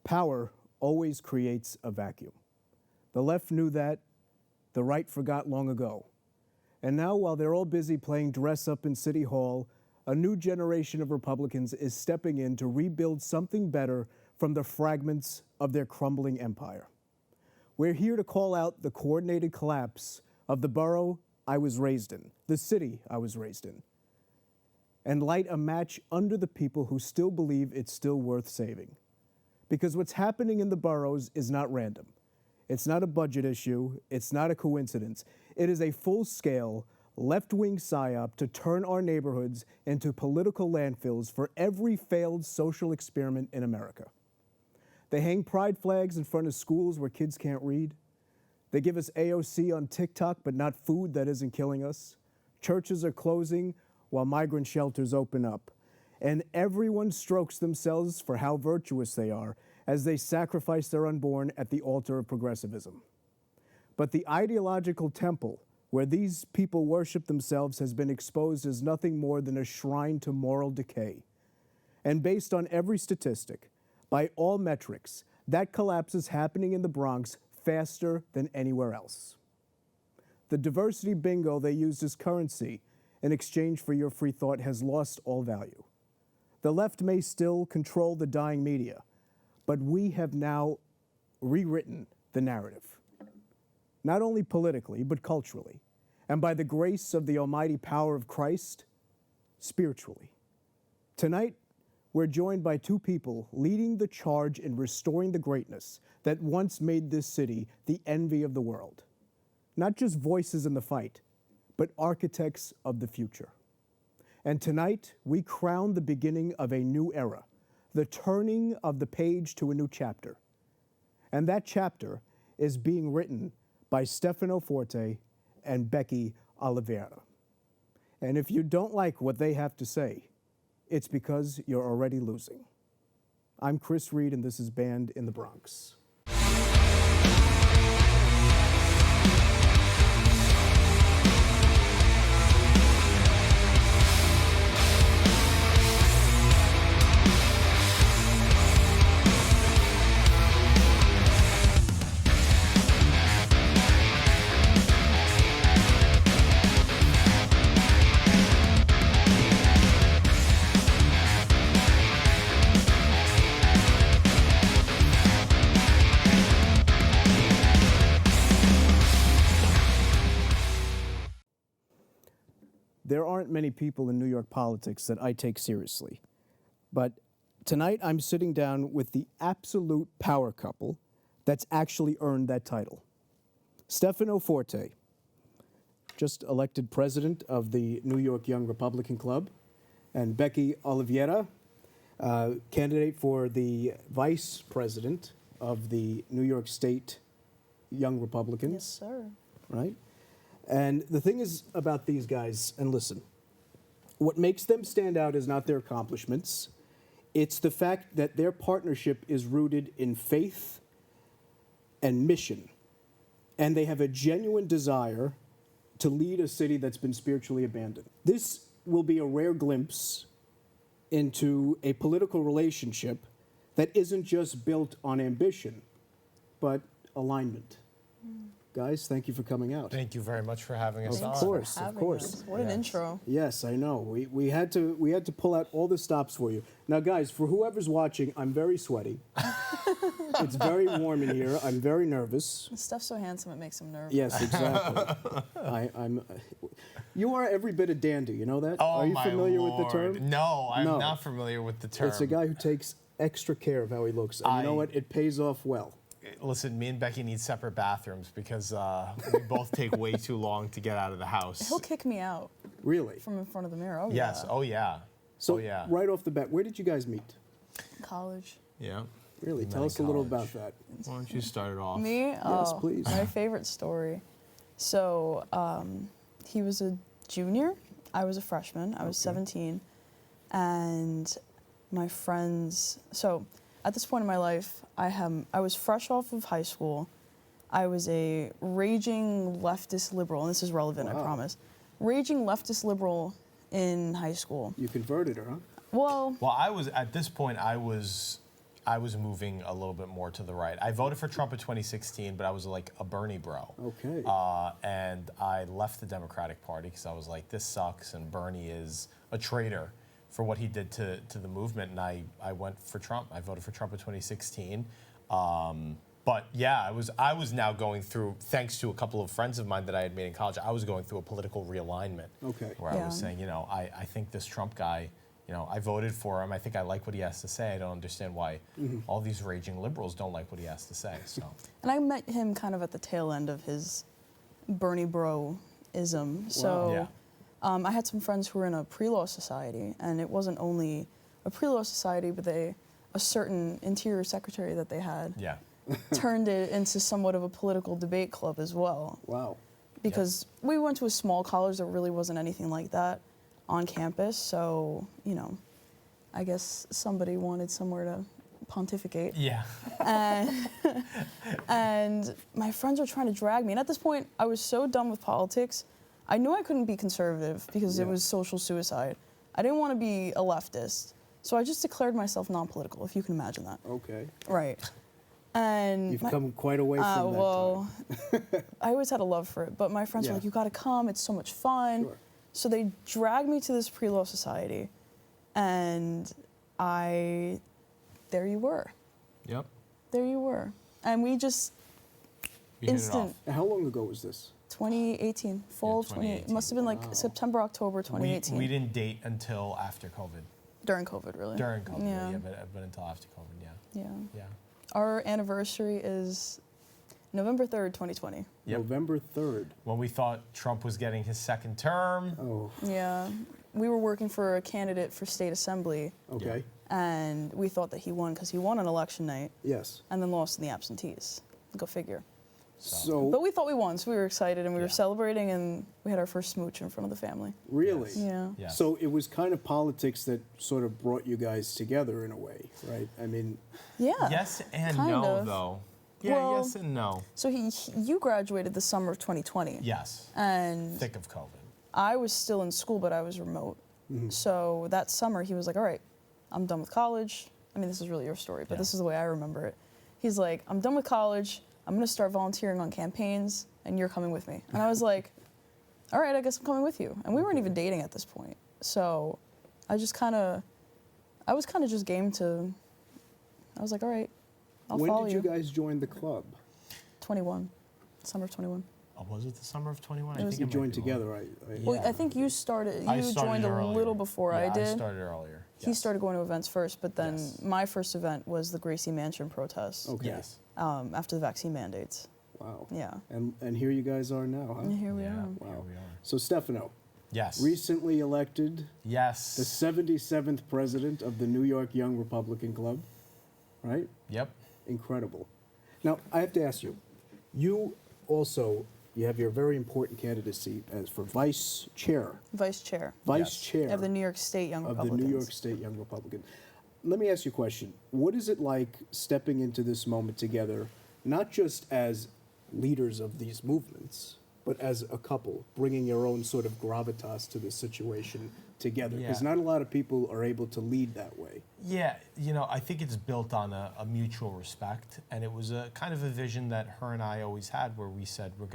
Power always creates a vacuum. The left knew that, the right forgot long ago. And now, while they're all busy playing dress up in City Hall, a new generation of Republicans is stepping in to rebuild something better from the fragments of their crumbling empire. We're here to call out the coordinated collapse of the borough I was raised in, the city I was raised in, and light a match under the people who still believe it's still worth saving. Because what's happening in the boroughs is not random. It's not a budget issue. It's not a coincidence. It is a full-scale, left-wing psyop to turn our neighborhoods into political landfills for every failed social experiment in America. They hang pride flags in front of schools where kids can't read. They give us AOC on TikTok, but not food that isn't killing us. Churches are closing while migrant shelters open up. And everyone strokes themselves for how virtuous they are as they sacrifice their unborn at the altar of progressivism. But the ideological temple where these people worship themselves has been exposed as nothing more than a shrine to moral decay. And based on every statistic, by all metrics, that collapse is happening in the Bronx faster than anywhere else. The diversity bingo they used as currency in exchange for your free thought has lost all value. The left may still control the dying media, but we have now rewritten the narrative, not only politically, but culturally, and by the grace of the almighty power of Christ, spiritually. Tonight, we're joined by two people leading the charge in restoring the greatness that once made this city the envy of the world. Not just voices in the fight, but architects of the future. And tonight, we crown the beginning of a new era, the turning of the page to a new chapter. And that chapter is being written by Stefano Forte and Becky Oliveira. And if you don't like what they have to say, it's because you're already losing. I'm Chris Reid, and this is Band in the Bronx. There aren't many people in New York politics that I take seriously. But tonight I'm sitting down with the absolute power couple that's actually earned that title. Stefano Forte, just elected president of the New York Young Republican Club, and Becky Oliveira, candidate for the vice president of the New York State Young Republicans. Yes, sir. Right? And the thing is about these guys, and listen, what makes them stand out is not their accomplishments. It's the fact that their partnership is rooted in faith and mission. And they have a genuine desire to lead a city that's been spiritually abandoned. This will be a rare glimpse into a political relationship that isn't just built on ambition, but alignment. Guys, thank you for coming out. Thank you very much for having us on. Of course, of course. What an intro. Yes, I know. We had to pull out all the stops for you. Now, guys, for whoever's watching, I'm very sweaty. It's very warm in here. I'm very nervous. Stuff's so handsome it makes him nervous. Yes, exactly. You are every bit a dandy. You know that? Oh, are you my familiar Lord. with the term? No, I'm not familiar with the term. It's a guy who takes extra care of how he looks, and you know what? It pays off well. Listen, me and Becky need separate bathrooms because we both take way too long to get out of the house. He'll kick me out. Really? From in front of the mirror. Oh, Yes. yeah. Oh, yeah. So, oh, yeah. right off the bat, where did you guys meet? College. Yeah. Really? We Tell met us a in little college. about that. Why don't you start it off? Me? Yes, please. My favorite story. So, he was a junior. I was a freshman. I was 17. And my friends... So, at this point in my life, I was fresh off of high school. I was a raging leftist liberal, and this is relevant, Wow. I promise. Raging leftist liberal in high school. You converted her, huh? Well, Well, at this point, I was I was moving a little bit more to the right. I voted for Trump in 2016, but I was like a Bernie bro. Okay. And I left the Democratic Party because I was like, this sucks, and Bernie is a traitor for what he did to the movement, and I went for Trump. I voted for Trump in 2016. But yeah, I was now going through, thanks to a couple of friends of mine that I had made in college, I was going through a political realignment. Okay. Where I was saying, I think this Trump guy, I voted for him. I think I like what he has to say. I don't understand why all these raging liberals don't like what he has to say. So. And I met him kind of at the tail end of his Bernie bro-ism. So Yeah. I had some friends who were in a pre-law society, and it wasn't only a pre-law society, but a certain interior secretary that they had Yeah. turned it into somewhat of a political debate club as well. Wow. Because we went to a small college that really wasn't anything like that on campus, so, I guess somebody wanted somewhere to pontificate. Yeah. And my friends were trying to drag me. And at this point, I was so done with politics. I knew I couldn't be conservative because it was social suicide. I didn't want to be a leftist. So I just declared myself non-political, if you can imagine that. Okay. Right. And You've come quite away from that well, time. I always had a love for it, but my friends were like, you got to come. It's so much fun. Sure. So they dragged me to this pre-law society, and there you were. Yep. There you were. And we just, We hit it instant, off. How long ago was this? 2018, fall of 2018. Must have been like September, October 2018. We didn't date until after COVID. During COVID, really. During COVID, Yeah. but until after COVID, yeah. Yeah. Yeah. Our anniversary is November 3rd, 2020. Yep. November 3rd. When we thought Trump was getting his second term. Oh, Yeah. We were working for a candidate for state assembly, okay. and we thought that he won because he won on election night Yes. and then lost in the absentees. Go figure. So, But we thought we won, so we were excited, and we were Yeah. celebrating, and we had our first smooch in front of the family. really? Yeah. Yeah. So it was kind of politics that sort of brought you guys together in a way, right? I mean, Yeah. Yes and kind no, of. though. Yeah, Well- yes and no. So you graduated the summer of 2020. Yes. And Thick of COVID. I was still in school, but I was remote. So that summer, he was like, all right, I'm done with college. I mean, this is really your story, but Yeah. this is the way I remember it. He's like, I'm done with college. I'm going to start volunteering on campaigns, and you're coming with me. And I was like, all right, I guess I'm coming with you. And we weren't even dating at this point. So I was kind of just game to, I was like, all right, I'll when follow did you guys join the club? 21, summer of 21. Oh, was it the summer of 21? It was- You might joined be together, longer. right? Well, I think you started, I you started joined a earlier. little before Yeah, I did. I started earlier. He Yes. started going to events first, but then Yes. my first event was the Gracie Mansion protest Okay. Yes. after the vaccine mandates. Wow. Yeah. And here you guys are now, huh? And here we Yeah. are. Wow. Here we are. So Stefano, Yes. recently elected Yes. the 77th president of the New York Young Republican Club, right? Yep. Incredible. Now, I have to ask you, you have your very important candidacy as for vice chair Vice chair Yes. chair of the New York State Young of the Republicans. New York State Young Republican. Let me ask you a question. What is it like stepping into this moment together, not just as leaders of these movements, but as a couple, bringing your own sort of gravitas to the situation together? Because Yeah. not a lot of people are able to lead that way. Yeah, I think it's built on a mutual respect, and it was a kind of a vision that her and I always had, where we said we're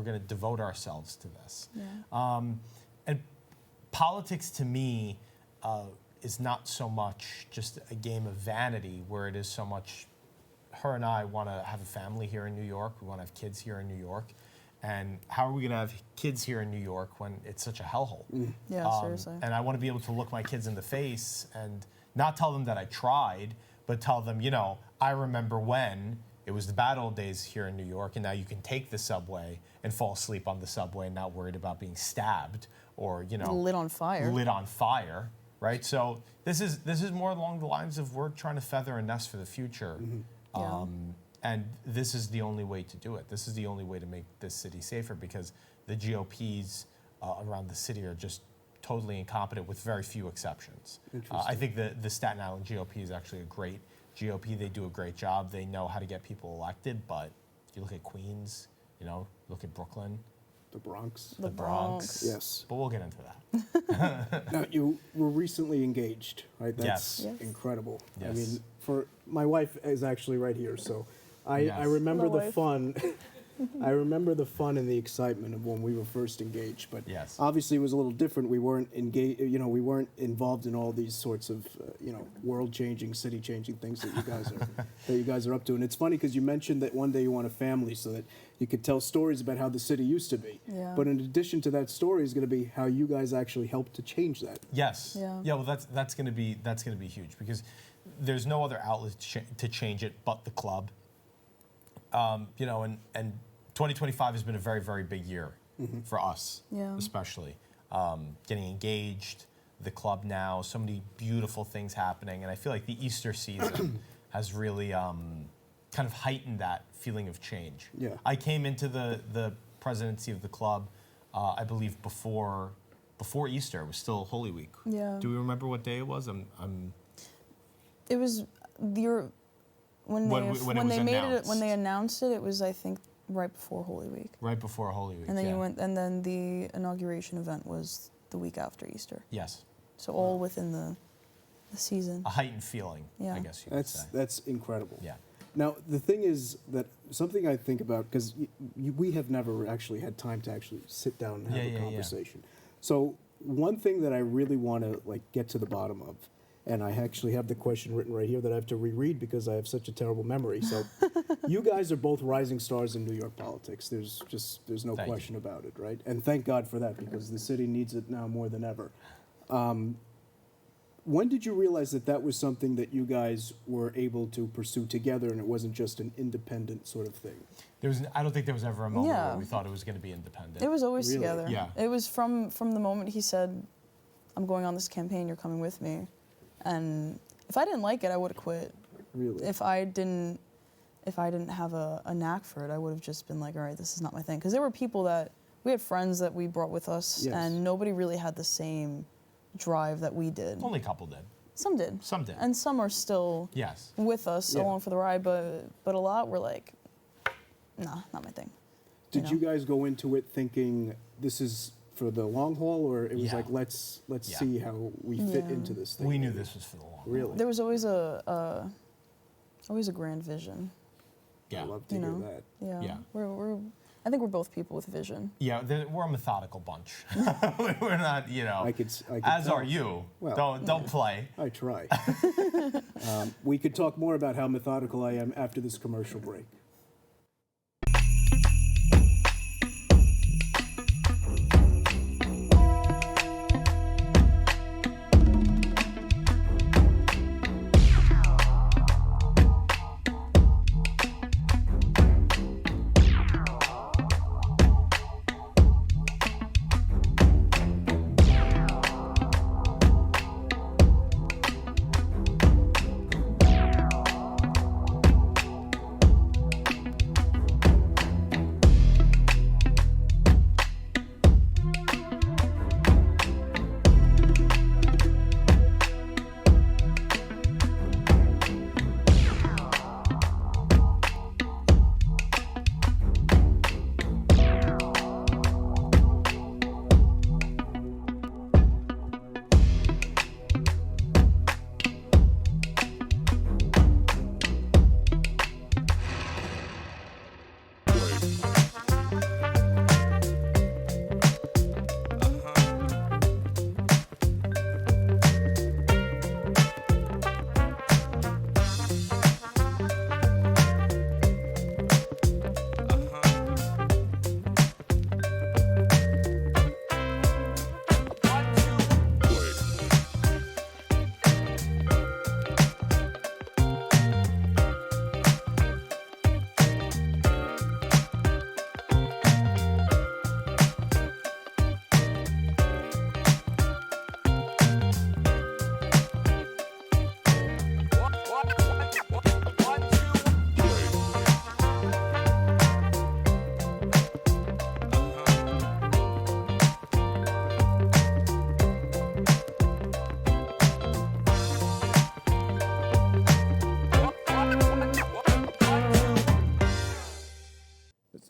gonna devote ourselves to this. Yeah. And politics to me is not so much just a game of vanity, where it is so much. Her and I want to have a family here in New York. We want to have kids here in New York. And how are we going to have kids here in New York when it's such a hellhole? Yeah, seriously. And I want to be able to look my kids in the face and not tell them that I tried, but tell them, I remember when it was the bad old days here in New York, and now you can take the subway and fall asleep on the subway and not worried about being stabbed or, Lit on fire. lit on fire, right? So this is more along the lines of we're trying to feather a nest for the future. Yeah. And this is the only way to do it. This is the only way to make this city safer, because the GOPs around the city are just totally incompetent, with very few exceptions. I think the Staten Island GOP is actually a great GOP. They do a great job. They know how to get people elected, but you look at Queens, look at Brooklyn, The Bronx. The Bronx. Yes. But we'll get into that. Now, you were recently engaged, right? Yes. Yes. incredible. I Yes. mean, for my wife is actually right here, so I Yes. remember Hello, the wife. fun. I remember the fun and the excitement of when we were first engaged, but Yes. obviously it was a little different. We weren't engaged, we weren't involved in all these sorts of, world-changing, city-changing things that you guys are up to. And it's funny because you mentioned that one day you want a family so that you could tell stories about how the city used to be. Yeah. But in addition to that story is going to be how you guys actually helped to change that. Yes. Yeah. Yeah. Well, that's going to be huge because there's no other outlet to change it but the club. And 2025 has been a very, very big year for us, Yeah. especially. Getting engaged, the club now, so many beautiful things happening. And I feel like the Easter season has really kind of heightened that feeling of change. Yeah. I came into the presidency of the club, I believe, before Easter. It was still Holy Week. Yeah. Do we remember what day it was? It was when When it was announced. when they announced it. It was, I think, right before Holy Week. Right before Holy Week. And then yeah. and then the inauguration event was the week after Easter. Yes. So all within the season. A heightened feeling, Yeah. I guess you could say. That's incredible. Yeah. Now, the thing is that something I think about, because we have never actually had time to actually sit down and have a conversation. So one thing that I really want to get to the bottom of, and I actually have the question written right here that I have to reread because I have such a terrible memory. So you guys are both rising stars in New York politics. There's no Thank question about it, right? And thank God for that because the city needs it now more than ever. When did you realize that that was something that you guys were able to pursue together and it wasn't just an independent sort of thing? I don't think there was ever a moment Yeah. where we thought it was going to be independent. It was always Really? together. Yeah. It was from the moment he said, "I'm going on this campaign. You're coming with me." And if I didn't like it, I would have quit. Really? If I didn't have a knack for it, I would have just been like, all right, this is not my thing. Because there were people that we had friends that we brought with us, Yes. and nobody really had the same drive that we did. Only a couple did. Some did. Some did. And some are still Yes. with us Yeah. along for the ride, but a lot were like, nah, not my thing. Did know? you guys go into it thinking this is for the long haul, or it was Yeah. like let's Yeah. see how we fit Yeah. into this thing? We knew this was for the long haul. Really? There was always a grand vision. Yeah. I love to You hear know? that. Yeah. Yeah. I think we're both people with vision. Yeah, we're a methodical bunch. We're not, I could as tell. are you. Well, don't play. I try. We could talk more about how methodical I am after this commercial break.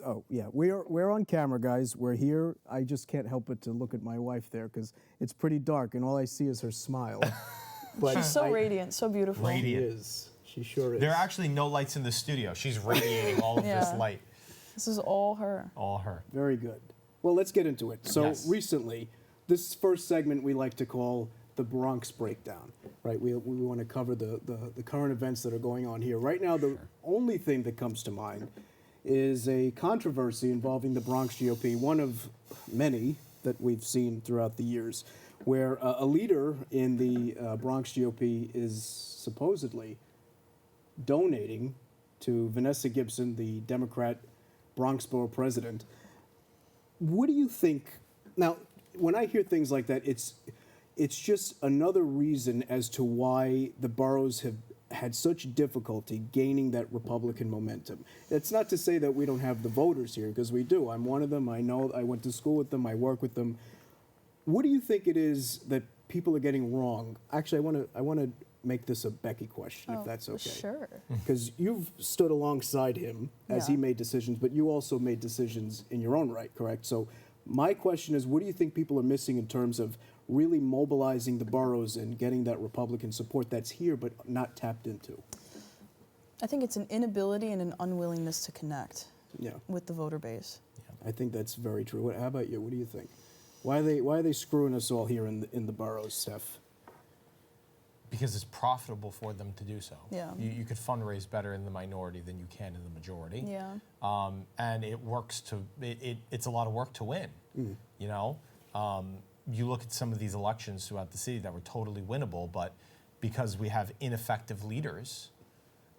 Oh, yeah, we're on camera, guys. We're here. I just can't help but to look at my wife there because it's pretty dark and all I see is her smile. But She's so radiant, so beautiful. Radiant. She She sure is. There are actually no lights in the studio. She's radiating all of this Yeah. light. This is all her. All her. Very good. Well, let's get into it. So Yes. recently, this first segment we like to call the Bronx Breakdown, right? We want to cover the current events that are going on here. Right now, the only thing that comes to mind is a controversy involving the Bronx GOP, one of many that we've seen throughout the years, where a leader in the Bronx GOP is supposedly donating to Vanessa Gibson, the Democrat Bronx Borough president. What do you think? Now, when I hear things like that, it's just another reason as to why the boroughs have had such difficulty gaining that Republican momentum. It's not to say that we don't have the voters here, because we do. I'm one of them. I know. I went to school with them. I work with them. What do you think it is that people are getting wrong? Actually, I want to make this a Becky question, if that's okay. Sure. Because you've stood alongside him as he Yeah. made decisions, but you also made decisions in your own right, correct? So my question is, what do you think people are missing in terms of really mobilizing the boroughs and getting that Republican support that's here but not tapped into? I think it's an inability and an unwillingness to connect Yeah, with the voter base. I think that's very true. How about you? What do you think? Why are they screwing us all here in the boroughs, Steph? Because it's profitable for them to do so. Yeah. You could fundraise better in the minority than you can in the majority. Yeah. And it works to, it's a lot of work to win, you know? You look at some of these elections throughout the city that were totally winnable, but because we have ineffective leaders,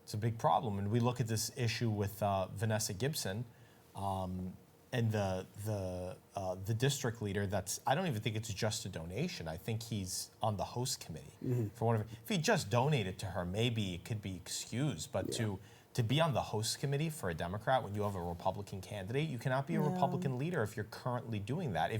it's a big problem. And we look at this issue with Vanessa Gibson, and the district leader. That's, I don't even think it's just a donation. I think he's on the host committee for one of. If he just donated to her, maybe it could be excused. But to be on the host committee for a Democrat when you have a Republican candidate, you cannot be a Republican leader if you're currently doing that.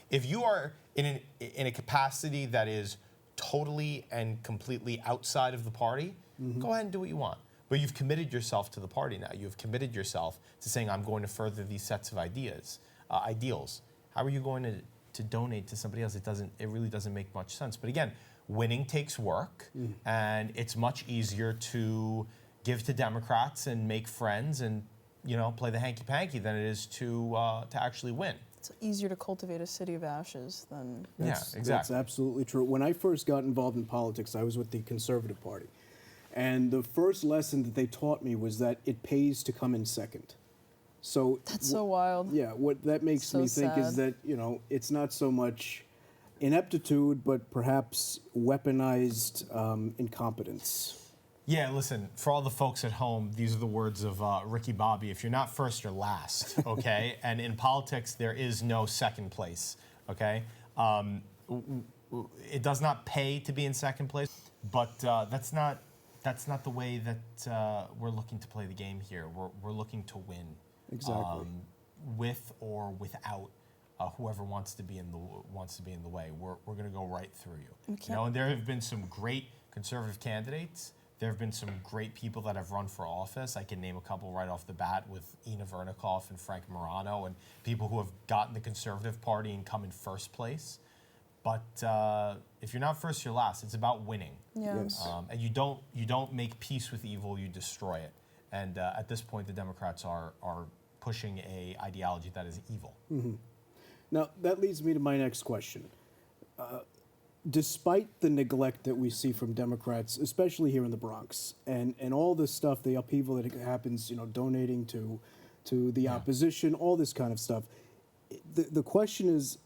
If you are in a capacity that is totally and completely outside of the party, go ahead and do what you want. But you've committed yourself to the party now. You've committed yourself to saying, I'm going to further these sets of ideals. How are you going to donate to somebody else? It really doesn't make much sense. But again, winning takes work, and it's much easier to give to Democrats and make friends and, you know, play the hanky-panky than it is to actually win. It's easier to cultivate a city of ashes than. That's exactly. absolutely true. When I first got involved in politics, I was with the Conservative Party. And the first lesson that they taught me was that it pays to come in second. So That's so wild. yeah, what that makes So me think is sad. that, you know, it's not so much ineptitude, but perhaps weaponized incompetence. Yeah, listen, for all the folks at home, these are the words of Ricky Bobby. If you're not first, you're last, okay? And in politics, there is no second place, okay? It does not pay to be in second place, but that's not the way that we're looking to play the game here. We're looking to win. Exactly. With or without whoever wants to be in the way. We're going to go right through you. You know, and there have been some great conservative candidates. There have been some great people that have run for office. I can name a couple right off the bat with Ina Vernikoff and Frank Morano, and people who have gotten the Conservative Party and come in first place. But if you're not first, you're last. It's about winning. Yeah. Yes. And you don't make peace with evil, you destroy it. And at this point, the Democrats are pushing a ideology that is evil. Now, that leads me to my next question. Despite the neglect that we see from Democrats, especially here in the Bronx, and all this stuff, the upheaval that happens, you know, donating to the opposition, all this kind of stuff, the question is,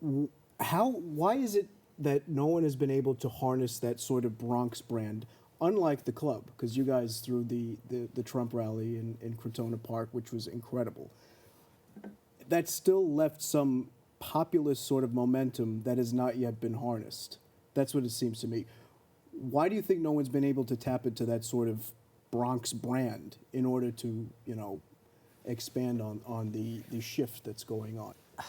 why is it that no one has been able to harness that sort of Bronx brand, unlike the club? Because you guys threw the Trump rally in Crotona Park, which was incredible. That still left some populist sort of momentum that has not yet been harnessed. That's what it seems to me. Why do you think no one's been able to tap into that sort of Bronx brand in order to, you know, expand on the shift that's going on? I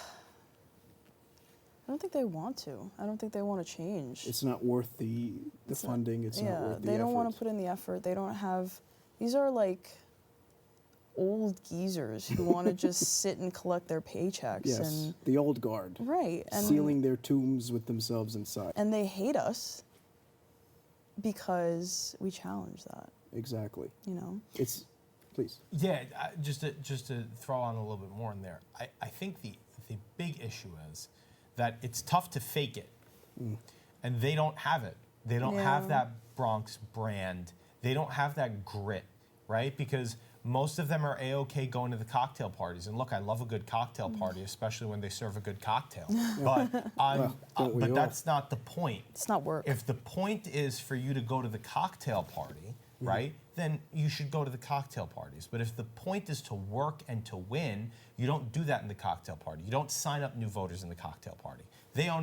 don't think they want to. I don't think they want to change. It's not worth the funding. It's not worth the they don't effort. want to put in the effort. They don't have. These are like old geezers who want to just sit and collect their paychecks. Yes, And the old guard. right. And Sealing their tombs with themselves inside. and they hate us. because we challenge that, Exactly. you know? It's, please. Yeah, just to throw on a little bit more in there, I think the big issue is that it's tough to fake it, and they don't have it. They don't have Yeah. that Bronx brand. They don't have that grit, right? Because most of them are A-OK going to the cocktail parties. And look, I love a good cocktail party, especially when they serve a good cocktail. But don't we all? that's not the point. It's not work. If the point is for you to go to the cocktail party, right, then you should go to the cocktail parties. But if the point is to work and to win, you don't do that in the cocktail party. You don't sign up new voters in the cocktail party. They all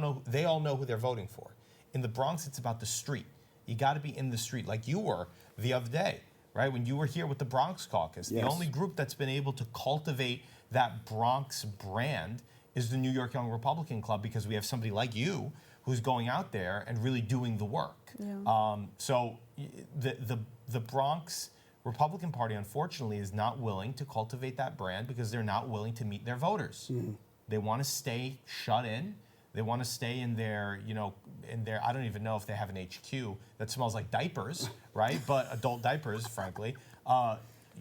know who they're voting for. In the Bronx, it's about the street. You got to be in the street, like you were the other day, right? When you were here with the Bronx Caucus, Yes. the only group that's been able to cultivate that Bronx brand is the New York Young Republican Club, because we have somebody like you who's going out there and really doing the work. Yeah. So the Bronx Republican Party, unfortunately, is not willing to cultivate that brand because they're not willing to meet their voters. They want to stay shut in. They want to stay in their, I don't even know if they have an HQ that smells like diapers, right? But adult diapers, frankly.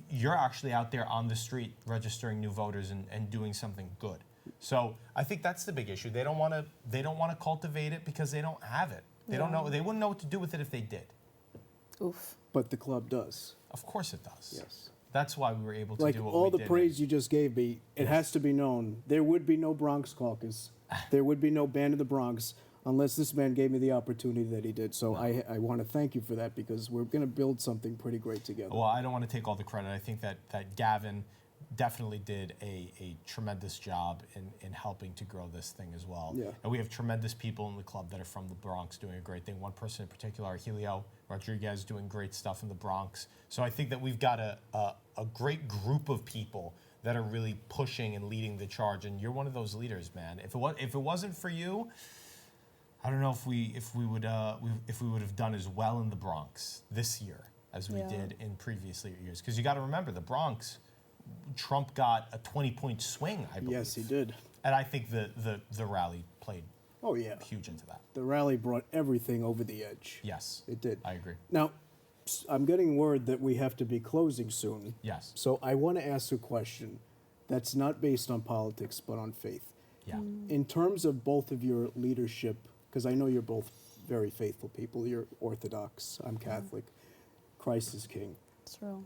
You're actually out there on the street registering new voters and doing something good. So I think that's the big issue. They don't want to cultivate it because they don't have it. They don't know. They wouldn't know what to do with it if they did. Oof. But the club does. Of course it does. Yes. That's why we were able to Like do what all we the did. praise you just gave me, it has to be known. There would be no Bronx Caucus. There would be no Band of the Bronx unless this man gave me the opportunity that he did. So I want to thank you for that, because we're going to build something pretty great together. Well, I don't want to take all the credit. I think that Gavin definitely did a tremendous job in helping to grow this thing as well. Yeah. And we have tremendous people in the club that are from the Bronx doing a great thing. One person in particular, Helio Rodriguez, doing great stuff in the Bronx. So I think that we've got a great group of people that are really pushing and leading the charge. And you're one of those leaders, man. If it wasn't for you, I don't know if we would have done as well in the Bronx this year as we did in previous years. Because you got to remember, the Bronx, Trump got a 20-point swing, I believe. Yes, he did. And I think the rally played Oh, yeah. huge into that. The rally brought everything over the edge. Yes. It did. I agree. Now, I'm getting word that we have to be closing soon. Yes. So I want to ask a question that's not based on politics, but on faith. Yeah. In terms of both of your leadership, because I know you're both very faithful people. You're Orthodox. I'm Catholic. Christ is King. It's real.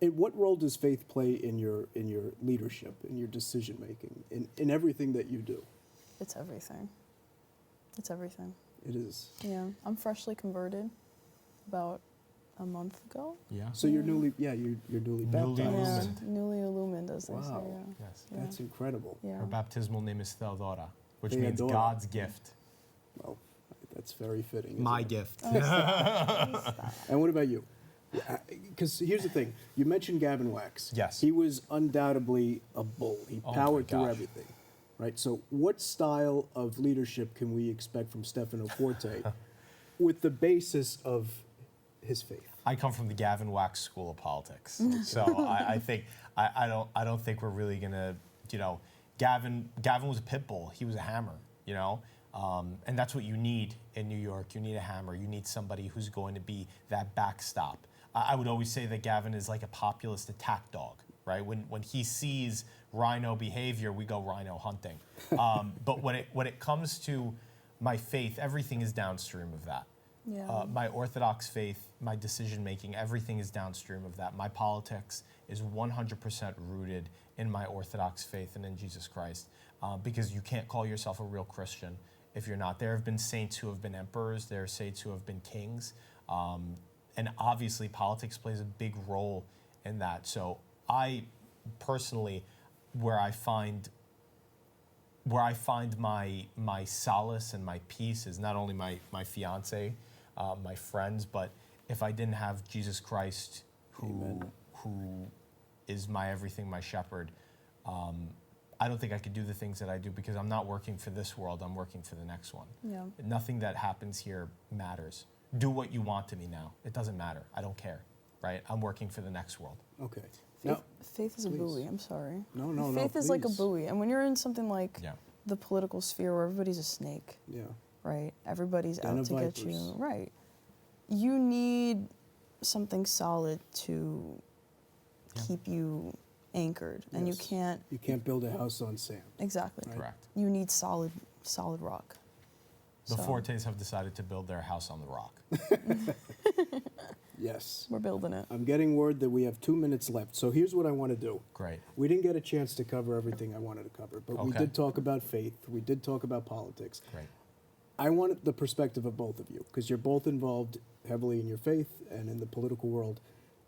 What role does faith play in your leadership, in your decision making, in everything that you do? It's everything. It's everything. It is. Yeah. I'm freshly converted about a month ago. Yeah. So you're newly baptized. Newly Yeah. illumined. Newly illumined, as they say. Wow. Yeah. Yes. Yeah. That's incredible. Yeah. Her baptismal name is Theodora, which means Theodora. God's gift. Well, that's very fitting. isn't My it? gift. And what about you? Because here's the thing. You mentioned Gavin Wax. Yes. He was undoubtedly a bull. He Oh my powered through gosh. everything. Right? So what style of leadership can we expect from Stefano Forte with the basis of his faith? I come from the Gavin Wax School of Politics, so I think I don't think we're really gonna, Gavin was a pit bull. He was a hammer, and that's what you need in New York. You need a hammer. You need somebody who's going to be that backstop. I would always say that Gavin is like a populist attack dog, right? When he sees rhino behavior, we go rhino hunting. But when it comes to my faith, everything is downstream of that. Yeah. My Orthodox faith, my decision making, everything is downstream of that. My politics is 100% rooted in my Orthodox faith and in Jesus Christ, because you can't call yourself a real Christian if you're not. There have been saints who have been emperors. There are saints who have been kings. And obviously politics plays a big role in that. So I personally, where I find my solace and my peace is not only my fiance, my friends, but if I didn't have Jesus Christ, who is my everything, my shepherd, I don't think I could do the things that I do, because I'm not working for this world. I'm working for the next one. Yeah. Nothing that happens here matters. Do what you want to me now. It doesn't matter. I don't care, right? I'm working for the next world. Okay. Faith is a please. buoy. I'm sorry. No, Faith is like a please. buoy, and when you're in something like Yeah. the political sphere where everybody's a snake, Yeah. right? Everybody's Den out of to get vipers. you, right? You need something solid to keep you anchored, and you Yes. can't. You can't build a house on sand. Exactly. Right. Correct. You need solid rock. The So, Fortes have decided to build their house on the rock. Yes. we're building it. I'm getting word that we have 2 minutes left. So here's what I want to do. Great. We didn't get a chance to cover everything I wanted to cover, but we Okay. did talk about faith. We did talk about politics. Great. I wanted the perspective of both of you because you're both involved heavily in your faith and in the political world.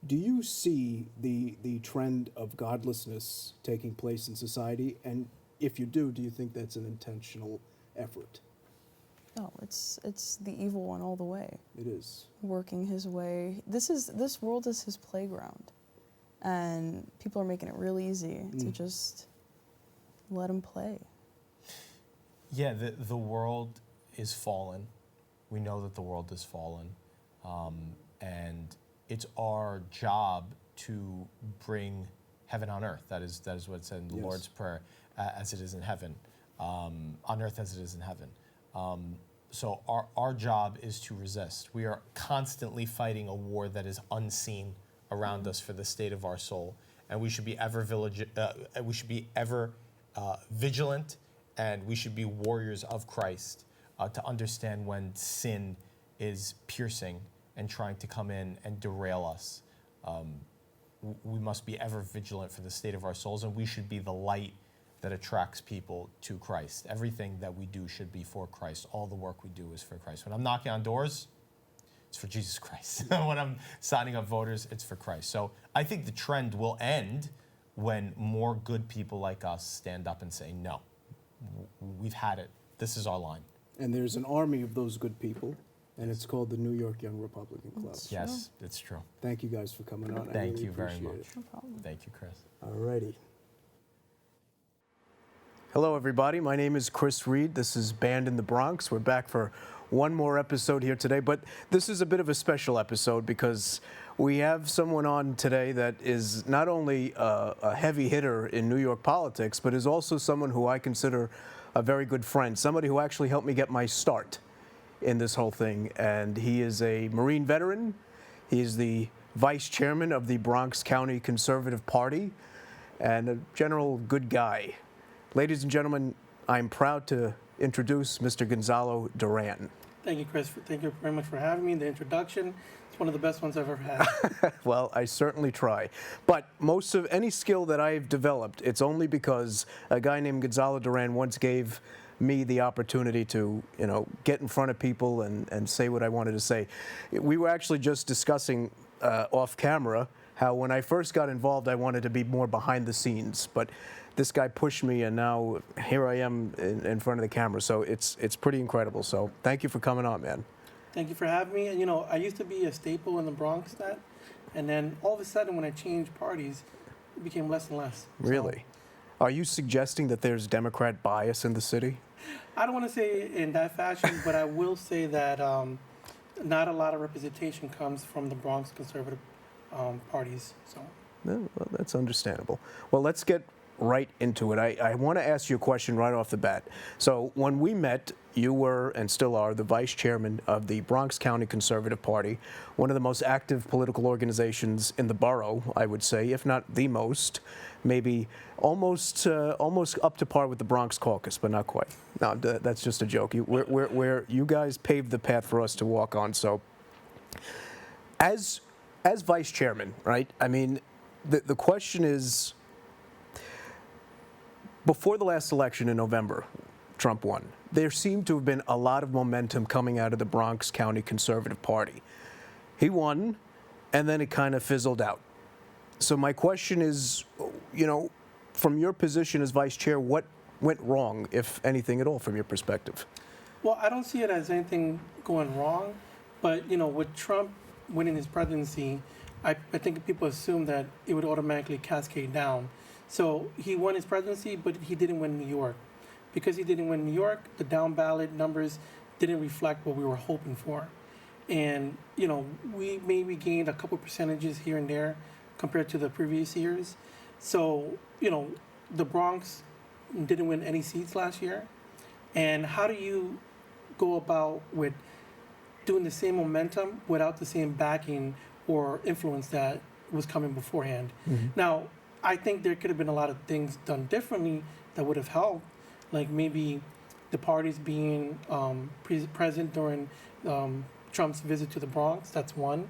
Do you see the trend of godlessness taking place in society? And if you do you think that's an intentional effort? No, it's the evil one all the way, It is. working his way. This world is his playground, and people are making it real easy to just let him play. Yeah, the world is fallen. We know that the world is fallen. And it's our job to bring heaven on earth. That is what it said in the Yes. Lord's Prayer, as it is in heaven, on earth as it is in heaven. So our job is to resist. We are constantly fighting a war that is unseen around us for the state of our soul, and we should be ever vigilant, and we should be warriors of Christ to understand when sin is piercing and trying to come in and derail us. We must be ever vigilant for the state of our souls, and we should be the light that attracts people to Christ. Everything that we do should be for Christ. All the work we do is for Christ. When I'm knocking on doors, it's for Jesus Christ. When I'm signing up voters, it's for Christ. So I think the trend will end when more good people like us stand up and say, no, we've had it. This is our line. And there's an army of those good people, and it's called the New York Young Republican Club. That's Yes, it's true. Thank you guys for coming on. I Thank really you very appreciate much. it. No problem. Thank you, Chris. All righty. Hello, everybody. My name is Chris Reid. This is Band in the Bronx. We're back for one more episode here today, but this is a bit of a special episode because we have someone on today that is not only a heavy hitter in New York politics, but is also someone who I consider a very good friend, somebody who actually helped me get my start in this whole thing. And he is a Marine veteran. He is the vice chairman of the Bronx County Conservative Party and a general good guy. Ladies and gentlemen, I'm proud to introduce Mr. Gonzalo Duran. Thank you, Chris. Thank you very much for having me. The introduction, it's one of the best ones I've ever had. Well, I certainly try. But most of any skill that I've developed, it's only because a guy named Gonzalo Duran once gave me the opportunity to, get in front of people and say what I wanted to say. We were actually just discussing off camera how when I first got involved, I wanted to be more behind the scenes. But this guy pushed me, and now here I am in front of the camera. So it's pretty incredible. So thank you for coming on, man. Thank you for having me. And I used to be a staple in the Bronx and then all of a sudden when I changed parties, it became less and less. So, Really? Are you suggesting that there's Democrat bias in the city? I don't want to say in that fashion, but I will say that not a lot of representation comes from the Bronx conservative parties. So. No, well, that's understandable. Well, let's get right into it. I want to ask you a question right off the bat. So when we met, you were and still are the vice chairman of the Bronx County Conservative Party, one of the most active political organizations in the borough, I would say, if not the most, maybe almost up to par with the Bronx Caucus, but not quite. No, that's just a joke. You guys paved the path for us to walk on. So as vice chairman, right? I mean, the question is, before the last election in November, Trump won. There seemed to have been a lot of momentum coming out of the Bronx County Conservative Party. He won, and then it kind of fizzled out. So my question is, from your position as vice chair, what went wrong, if anything at all, from your perspective? Well, I don't see it as anything going wrong, but with Trump winning his presidency, I think people assume that it would automatically cascade down. So he won his presidency, but he didn't win New York. Because he didn't win New York, the down ballot numbers didn't reflect what we were hoping for. And, we maybe gained a couple percentages here and there compared to the previous years. So, the Bronx didn't win any seats last year. And how do you go about with doing the same momentum without the same backing or influence that was coming beforehand. Now, I think there could have been a lot of things done differently that would have helped, like maybe the parties being present during Trump's visit to the Bronx. That's one.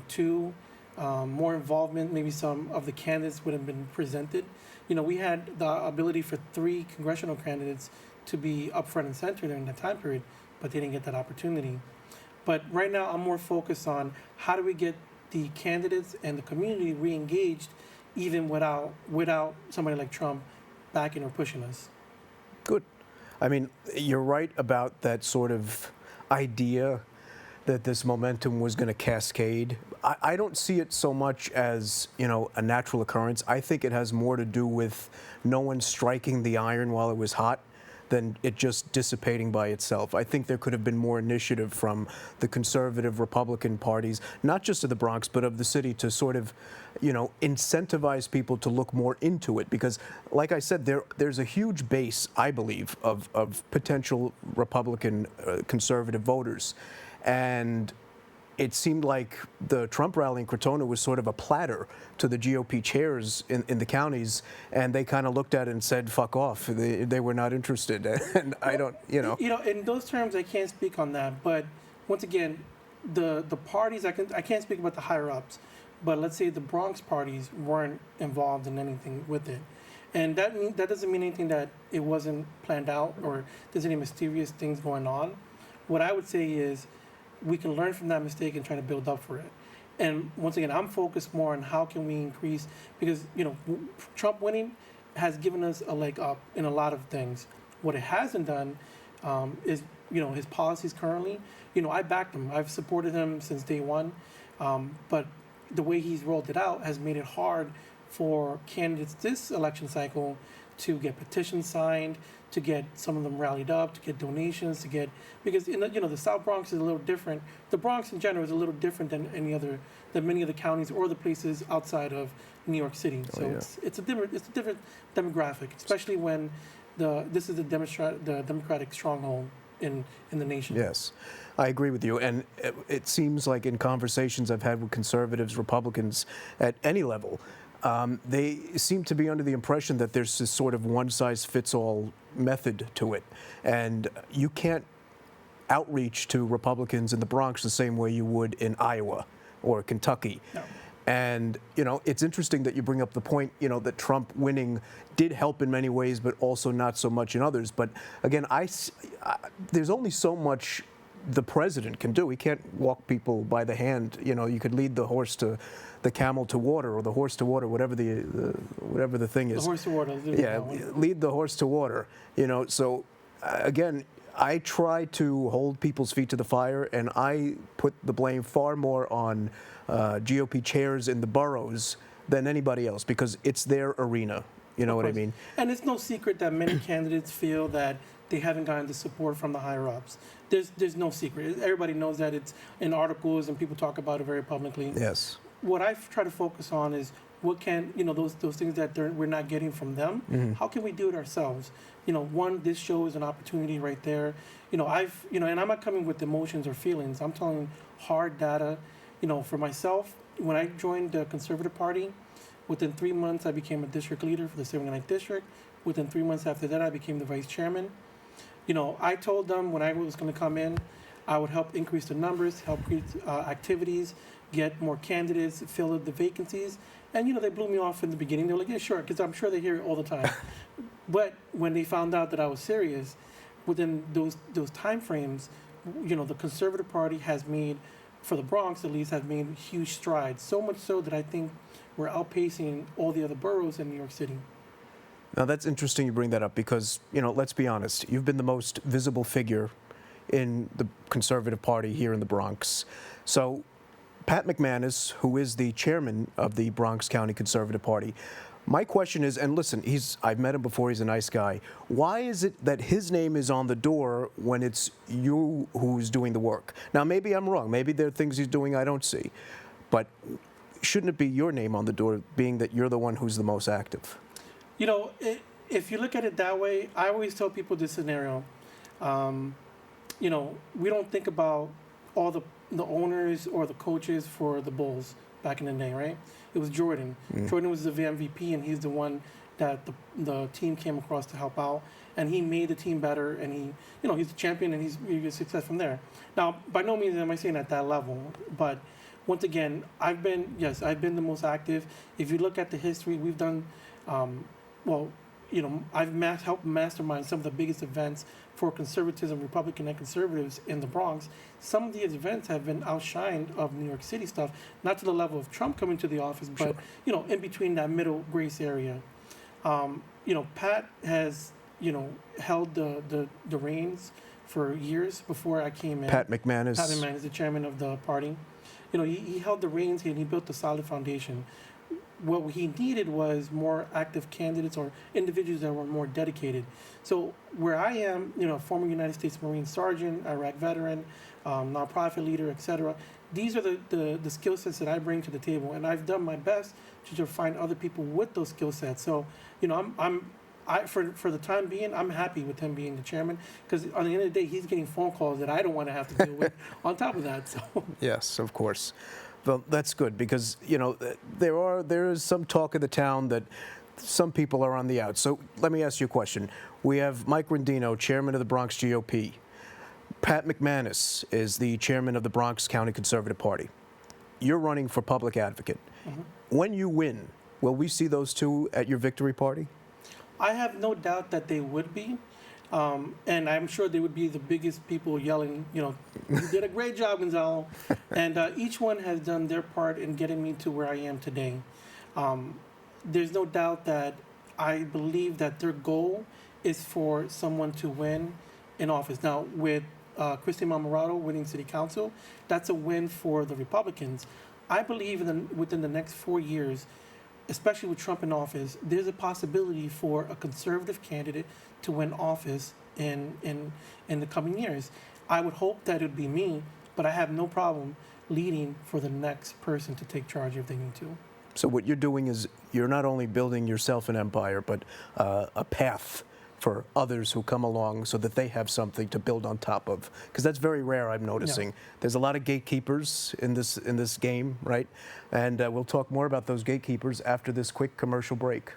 Two, more involvement. Maybe some of the candidates would have been presented. We had the ability for 3 congressional candidates to be up front and center during that time period, but they didn't get that opportunity. But right now, I'm more focused on how do we get the candidates and the community re-engaged, even without somebody like Trump backing or pushing us. Good. I mean, you're right about that sort of idea that this momentum was going to cascade. I don't see it so much as, a natural occurrence. I think it has more to do with no one striking the iron while it was hot than it just dissipating by itself. I think there could have been more initiative from the conservative Republican parties, not just of the Bronx, but of the city, to sort of, incentivize people to look more into it. Because, like I said, there's a huge base, I believe, of potential Republican conservative voters. And it seemed like the Trump rally in Crotona was sort of a platter to the GOP chairs in the counties, and they kind of looked at it and said, fuck off. They were not interested. And I don't, In those terms, I can't speak on that. But once again, the parties, I can't speak about the higher-ups. But let's say the Bronx parties weren't involved in anything with it. And that doesn't mean anything that it wasn't planned out or there's any mysterious things going on. What I would say is, we can learn from that mistake and try to build up for it. And once again, I'm focused more on how can we increase, because Trump winning has given us a leg up in a lot of things. What it hasn't done is his policies currently. I backed him. I've supported him since day one. But the way he's rolled it out has made it hard for candidates this election cycle to get petitions signed, to get some of them rallied up, to get donations, because the South Bronx is a little different. The Bronx in general is a little different than many of the counties or the places outside of New York City. So it's a different demographic, especially when this is the Democratic stronghold in the nation. Yes, I agree with you. And it seems like in conversations I've had with conservatives, Republicans at any level, they seem to be under the impression that there's this sort of one-size-fits-all method to it. And you can't outreach to Republicans in the Bronx the same way you would in Iowa or Kentucky. No. And, it's interesting that you bring up the point, that Trump winning did help in many ways, but also not so much in others. But again, there's only so much the president can do. He can't walk people by the hand. You could lead the camel to water, or the horse to water, whatever the thing is. The horse to water. Yeah, lead the horse to water. So again, I try to hold people's feet to the fire, and I put the blame far more on GOP chairs in the boroughs than anybody else, because it's their arena. You know what I mean? And it's no secret that many candidates feel that they haven't gotten the support from the higher-ups. There's no secret. Everybody knows that. It's in articles and people talk about it very publicly. Yes. What I try to focus on is what can, those things that we're not getting from them, how can we do it ourselves? One, this show is an opportunity right there. And I'm not coming with emotions or feelings. I'm telling hard data. For myself, when I joined the Conservative Party, within 3 months I became a district leader for the 79th District. Within 3 months after that, I became the vice chairman. I told them when I was going to come in, I would help increase the numbers, help create activities, get more candidates, fill up the vacancies. And, they blew me off in the beginning. They were like, yeah, sure, because I'm sure they hear it all the time. But when they found out that I was serious, within those time frames, the Conservative Party has made, for the Bronx at least, has made huge strides. So much so that I think we're outpacing all the other boroughs in New York City. Now, that's interesting you bring that up because, let's be honest, you've been the most visible figure in the Conservative Party here in the Bronx. So Pat McManus, who is the chairman of the Bronx County Conservative Party, my question is, and listen, I've met him before, he's a nice guy. Why is it that his name is on the door when it's you who's doing the work? Now, maybe I'm wrong. Maybe there are things he's doing I don't see. But shouldn't it be your name on the door, being that you're the one who's the most active? If you look at it that way, I always tell people this scenario. we don't think about all the owners or the coaches for the Bulls back in the day, right? It was Jordan. Jordan was the MVP, and he's the one that the team came across to help out, and he made the team better, and he's the champion, and he had success from there. Now, by no means am I saying at that level, but once again, I've been the most active. If you look at the history, we've done, I've helped mastermind some of the biggest events for conservatism, Republican and conservatives in the Bronx. Some of these events have been outshined of New York City stuff, not to the level of Trump coming to the office, but in between that middle grace area. Pat has held the reins for years before I came in. Pat McManus. Pat McManus is the chairman of the party. He held the reins and he built a solid foundation. What he needed was more active candidates or individuals that were more dedicated. So where I am, former United States Marine Sergeant, Iraq veteran, nonprofit leader, etc. These are the skill sets that I bring to the table, and I've done my best to find other people with those skill sets. So, for the time being, I'm happy with him being the chairman, because on the end of the day, he's getting phone calls that I don't want to have to deal with on top of that. So Yes, of course. Well, that's good, because there is some talk in the town that some people are on the out. So let me ask you a question. We have Mike Rendino, chairman of the Bronx GOP. Pat McManus is the chairman of the Bronx County Conservative Party. You're running for public advocate. When you win, will we see those two at your victory party? I have no doubt that they would be. And I'm sure they would be the biggest people yelling, you did a great job, Gonzalo. And each one has done their part in getting me to where I am today. There's no doubt that I believe that their goal is for someone to win in office. Now, with Christy Marmorato winning city council, that's a win for the Republicans. I believe within the next 4 years, especially with Trump in office, there's a possibility for a conservative candidate to win office in the coming years. I would hope that it would be me, but I have no problem leading for the next person to take charge if they need to. So what you're doing is you're not only building yourself an empire, but a path for others who come along so that they have something to build on top of. Because that's very rare, I'm noticing. Yeah. There's a lot of gatekeepers in this game, right? And we'll talk more about those gatekeepers after this quick commercial break.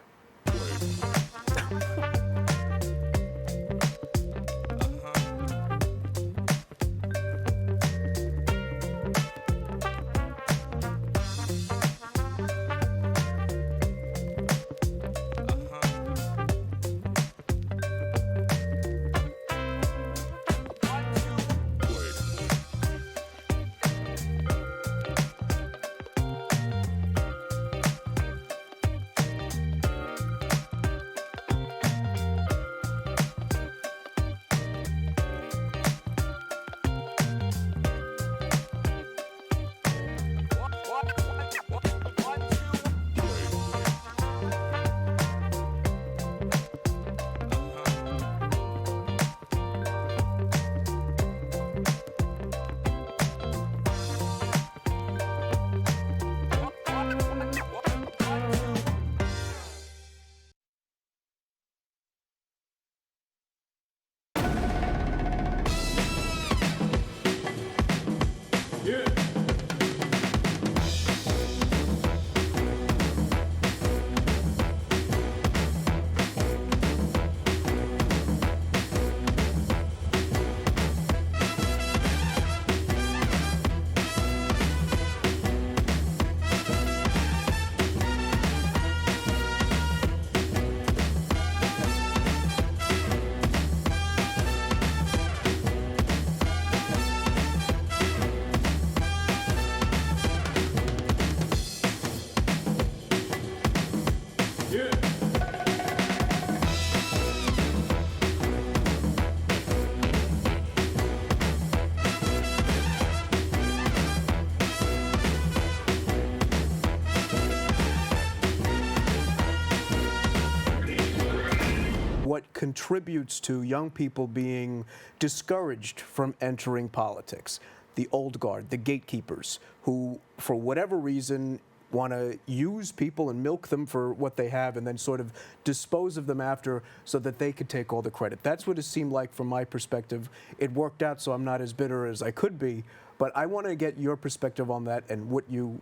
What contributes to young people being discouraged from entering politics? The old guard, the gatekeepers, who, for whatever reason, want to use people and milk them for what they have and then sort of dispose of them after so that they could take all the credit. That's what it seemed like from my perspective. It worked out, so I'm not as bitter as I could be. But I want to get your perspective on that and what you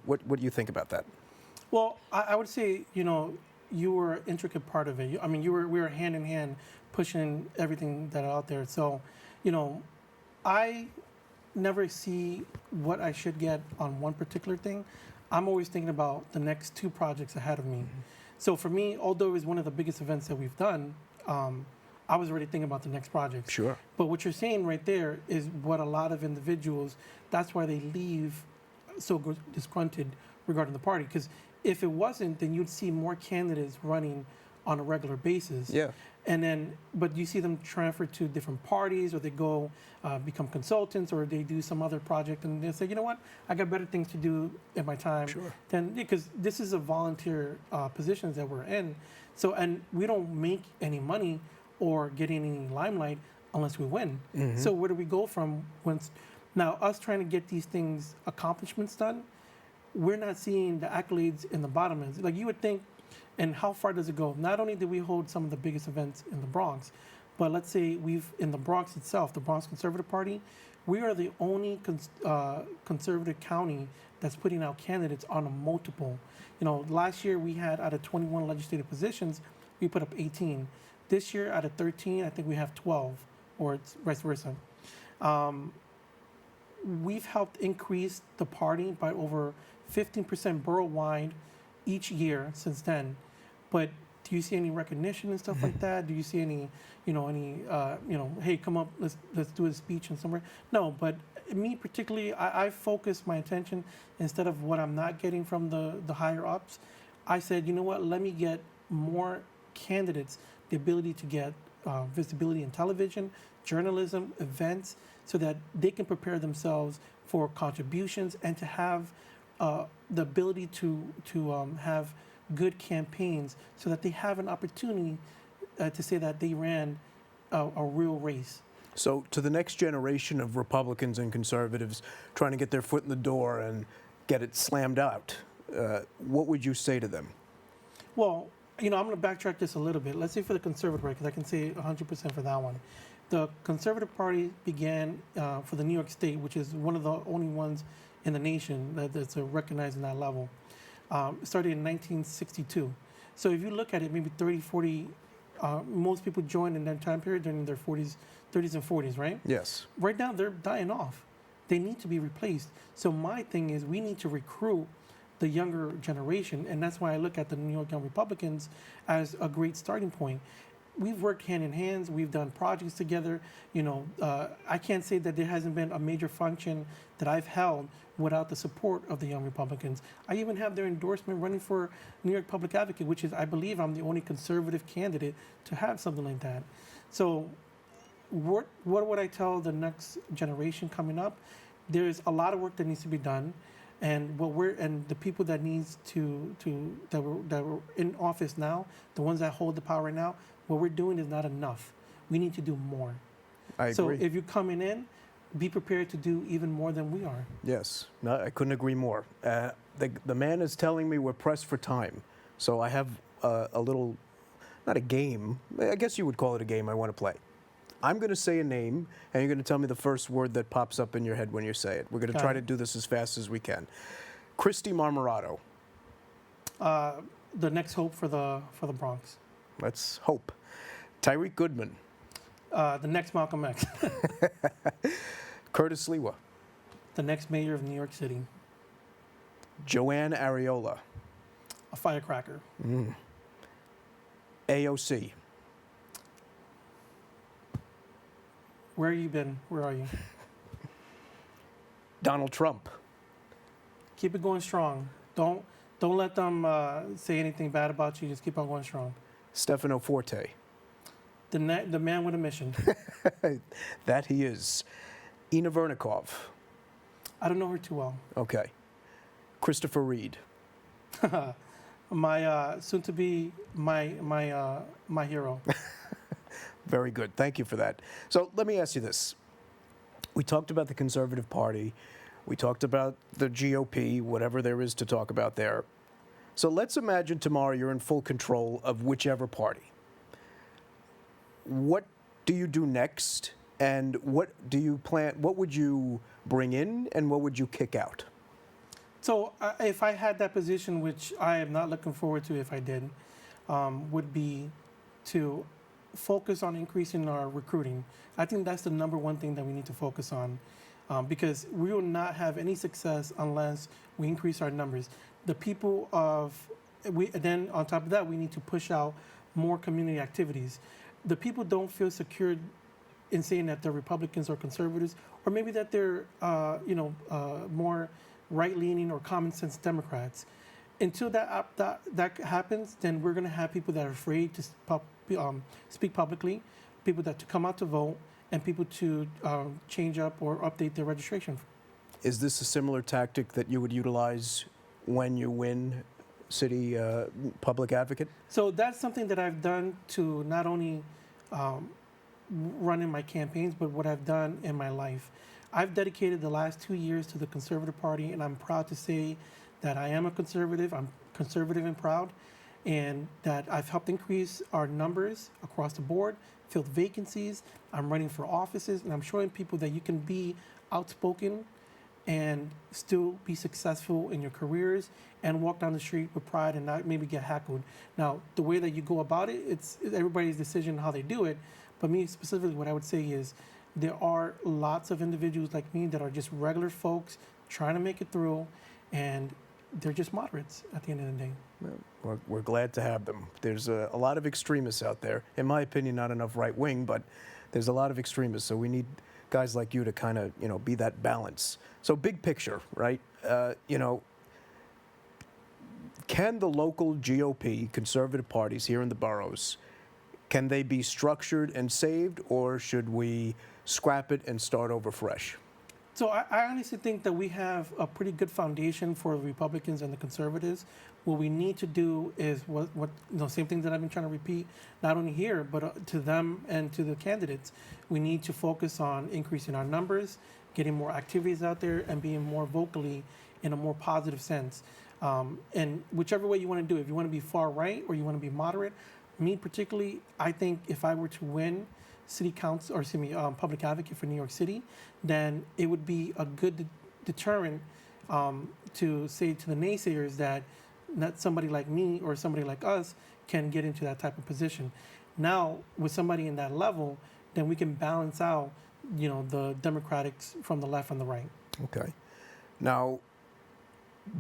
think about that. Well, I would say, you were an intricate part of it. I mean, we were hand in hand pushing everything that are out there. So, I never see what I should get on one particular thing. I'm always thinking about the next 2 projects ahead of me. So for me, although it was one of the biggest events that we've done, I was already thinking about the next project. Sure. But what you're saying right there is what a lot of individuals, that's why they leave so disgruntled regarding the party. Because if it wasn't, then you'd see more candidates running on a regular basis. Yeah. And then, but you see them transfer to different parties, or they go become consultants, or they do some other project, and they say, you know what, I got better things to do in my time. Sure. Then, because this is a volunteer positions that we're in, so and we don't make any money or get any limelight unless we win. So where do we go from once? Now, us trying to get these things accomplishments done, we're not seeing the accolades in the bottom end. Like you would think. And how far does it go? Not only did we hold some of the biggest events in the Bronx, but let's say in the Bronx itself, the Bronx Conservative Party, we are the only conservative county that's putting out candidates on a multiple. Last year we had out of 21 legislative positions, we put up 18. This year out of 13, I think we have 12, or it's vice versa. We've helped increase the party by over 15% borough-wide each year since then. But do you see any recognition and stuff like that? Do you see any, hey, come up, let's do a speech and somewhere? No, but me particularly, I focus my attention instead of what I'm not getting from the higher ups. I said, you know what? Let me get more candidates the ability to get visibility in television, journalism, events, so that they can prepare themselves for contributions and to have the ability to have good campaigns so that they have an opportunity to say that they ran a real race. So to the next generation of Republicans and conservatives trying to get their foot in the door and get it slammed out, what would you say to them? Well, I'm going to backtrack just a little bit. Let's say for the Conservative Party, because I can say 100% for that one. The Conservative Party began for the New York State, which is one of the only ones in the nation that's recognized in that level. Started in 1962. So if you look at it, maybe 30, 40, most people joined in that time period during their 30s and 40s, right? Yes. Right now, they're dying off. They need to be replaced. So my thing is we need to recruit the younger generation, and that's why I look at the New York Young Republicans as a great starting point. We've worked hand in hand. We've done projects together. I can't say that there hasn't been a major function that I've held without the support of the Young Republicans. I even have their endorsement running for New York Public Advocate, which is, I believe, I'm the only conservative candidate to have something like that. So what would I tell the next generation coming up? There's a lot of work that needs to be done. And the people that needs that were in office now, the ones that hold the power right now, what we're doing is not enough. We need to do more. I agree. So if you're coming in, be prepared to do even more than we are. Yes, no, I couldn't agree more. The man is telling me we're pressed for time, so I have a little, not a game, I guess you would call it a game I want to play. I'm going to say a name, and you're going to tell me the first word that pops up in your head when you say it. We're going to try to do this as fast as we can. Christy Marmorato. The next hope for the Bronx. Let's hope. Tyreek Goodman. The next Malcolm X. Curtis Lewa. The next mayor of New York City. Joanne Areola. A firecracker. AOC. Where you been? Where are you? Donald Trump. Keep it going strong. Don't let them say anything bad about you. Just keep on going strong. Stefano Forte. The man with a mission. That he is. Ina Vernikov. I don't know her too well. Okay. Christopher Reid. My soon to be my hero. Very good. Thank you for that. So let me ask you this. We talked about the Conservative Party. We talked about the GOP, whatever there is to talk about there. So let's imagine tomorrow you're in full control of whichever party. What do you do next? And what do you plan? What would you bring in and what would you kick out? So if I had that position, which I am not looking forward to if I did, would be to focus on increasing our recruiting. I think that's the number one thing that we need to focus on, because we will not have any success unless we increase our numbers. The people then on top of that, we need to push out more community activities. The people don't feel secured in saying that they're Republicans or conservatives, or maybe that they're more right-leaning or common-sense Democrats. Until that happens, then we're going to have people that are afraid to speak publicly, people that to come out to vote, and people to change up or update their registration. Is this a similar tactic that you would utilize when you win city public advocate? So that's something that I've done to not only run in my campaigns, but what I've done in my life. I've dedicated the last 2 years to the Conservative Party, and I'm proud to say that I am a conservative. I'm conservative and proud, and that I've helped increase our numbers across the board, filled vacancies. I'm running for offices, and I'm showing people that you can be outspoken and still be successful in your careers and walk down the street with pride and not maybe get heckled. Now, the way that you go about it, it's everybody's decision how they do it. But me specifically, what I would say is there are lots of individuals like me that are just regular folks trying to make it through, and they're just moderates at the end of the day. Well, we're glad to have them. There's a lot of extremists out there. In my opinion, not enough right wing, but there's a lot of extremists. So we need guys like you to kind of, be that balance. So big picture, right? Can the local GOP, conservative parties here in the boroughs, can they be structured and saved, or should we scrap it and start over fresh? So I honestly think that we have a pretty good foundation for the Republicans and the conservatives. What we need to do is same thing that I've been trying to repeat, not only here, but to them and to the candidates. We need to focus on increasing our numbers, getting more activities out there, and being more vocally in a more positive sense. And whichever way you want to do it, if you want to be far right or you want to be moderate, me particularly, I think if I were to win city council or public advocate for New York City, then it would be a good deterrent to say to the naysayers that not somebody like me or somebody like us can get into that type of position. Now, with somebody in that level, then we can balance out, the Democrats from the left and the right. Okay. Now,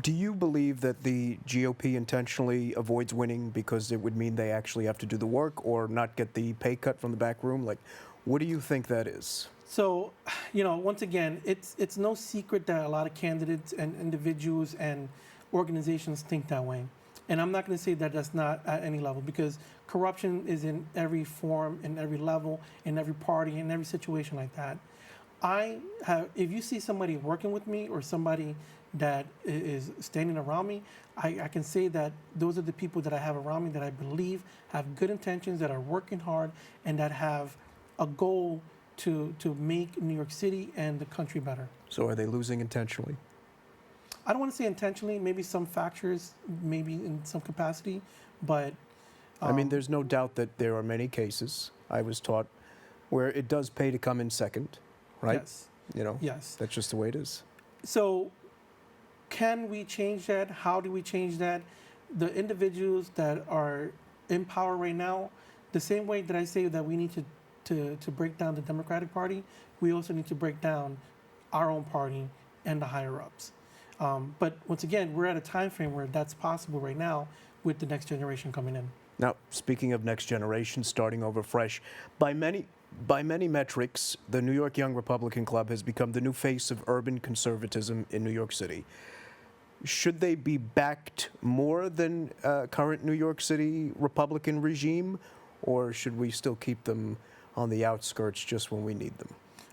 do you believe that the GOP intentionally avoids winning because it would mean they actually have to do the work or not get the pay cut from the back room? Like, what do you think that is? So, once again, it's no secret that a lot of candidates and individuals and organizations think that way. And I'm not going to say that that's not at any level, because corruption is in every form, in every level, in every party, in every situation like that. If you see somebody working with me or somebody that is standing around me, I can say that those are the people that I have around me that I believe have good intentions, that are working hard, and that have a goal to make New York City and the country better. So are they losing intentionally? I don't want to say intentionally, maybe some factors, maybe in some capacity, but... there's no doubt that there are many cases, I was taught, where it does pay to come in second, right? Yes. Yes. That's just the way it is. So can we change that? How do we change that? The individuals that are in power right now, the same way that I say that we need to break down the Democratic Party, we also need to break down our own party and the higher-ups. But once again, we're at a time frame where that's possible right now with the next generation coming in. Now, speaking of next generation, starting over fresh, by many metrics, the New York Young Republican Club has become the new face of urban conservatism in New York City. Should they be backed more than current New York City Republican regime, or should we still keep them on the outskirts just when we need them?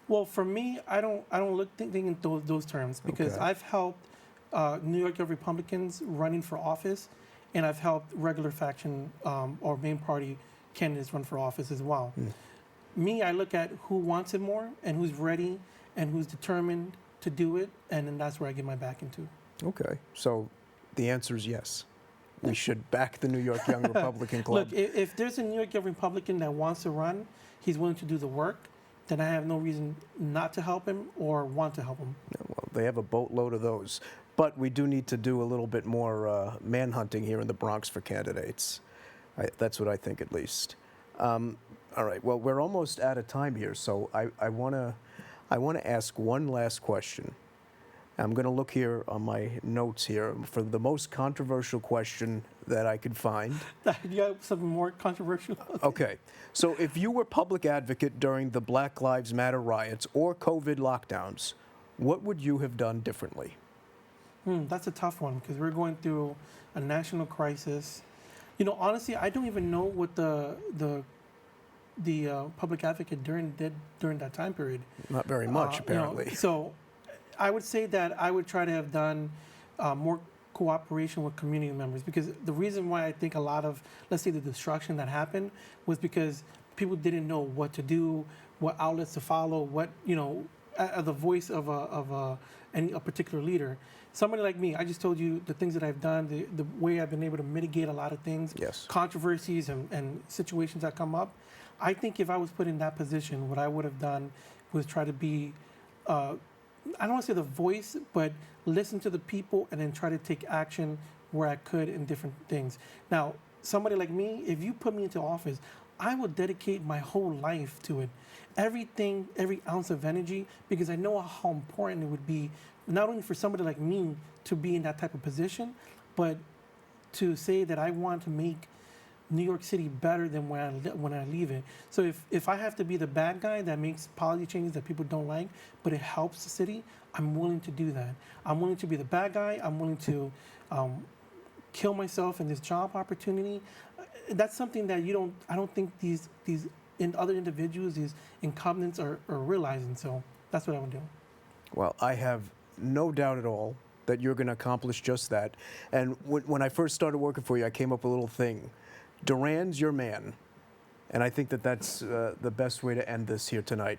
Well, for me, I don't think in those terms, because Okay. I've helped New York Republicans running for office, and I've helped regular faction or main party candidates run for office as well. Me, I look at who wants it more and who's ready and who's determined to do it, and then that's where I get my back into. Okay, so the answer is yes. We should back the New York Young Republican Club. Look, if there's a New York Young Republican that wants to run, he's willing to do the work, then I have no reason not to help him or want to help him. Well, they have a boatload of those. But we do need to do a little bit more manhunting here in the Bronx for candidates. That's what I think, at least. All right, well, we're almost out of time here, so I want to ask one last question. I'm going to look here on my notes here for the most controversial question that I could find. You have something more controversial? Okay, so if you were public advocate during the Black Lives Matter riots or COVID lockdowns, what would you have done differently? That's a tough one because we're going through a national crisis. You know, honestly, I don't even know what the public advocate did during that time period. Not very much, apparently. So I would say that I would try to have done more cooperation with community members, because the reason why I think a lot of, let's say, the destruction that happened was because people didn't know what to do, what outlets to follow, what, you know, the voice of a particular leader. Somebody like me, I just told you the things that I've done, the way I've been able to mitigate a lot of things, Yes. controversies and situations that come up. I think if I was put in that position, what I would have done was try to be, I don't want to say the voice, but listen to the people and then try to take action where I could in different things. Now, somebody like me, if you put me into office, I will dedicate my whole life to it. Everything, every ounce of energy, because I know how important it would be, not only for somebody like me to be in that type of position, but to say that I want to make New York City better than when I leave it. So if I have to be the bad guy that makes policy changes that people don't like, but it helps the city, I'm willing to do that. I'm willing to be the bad guy. I'm willing to kill myself in this job opportunity. That's something that I don't think these other individuals, these incumbents are realizing. So that's what I would do. Well, I have no doubt at all that you're going to accomplish just that. And when I first started working for you, I came up with a little thing. Duran's your man. And I think that that's the best way to end this here tonight.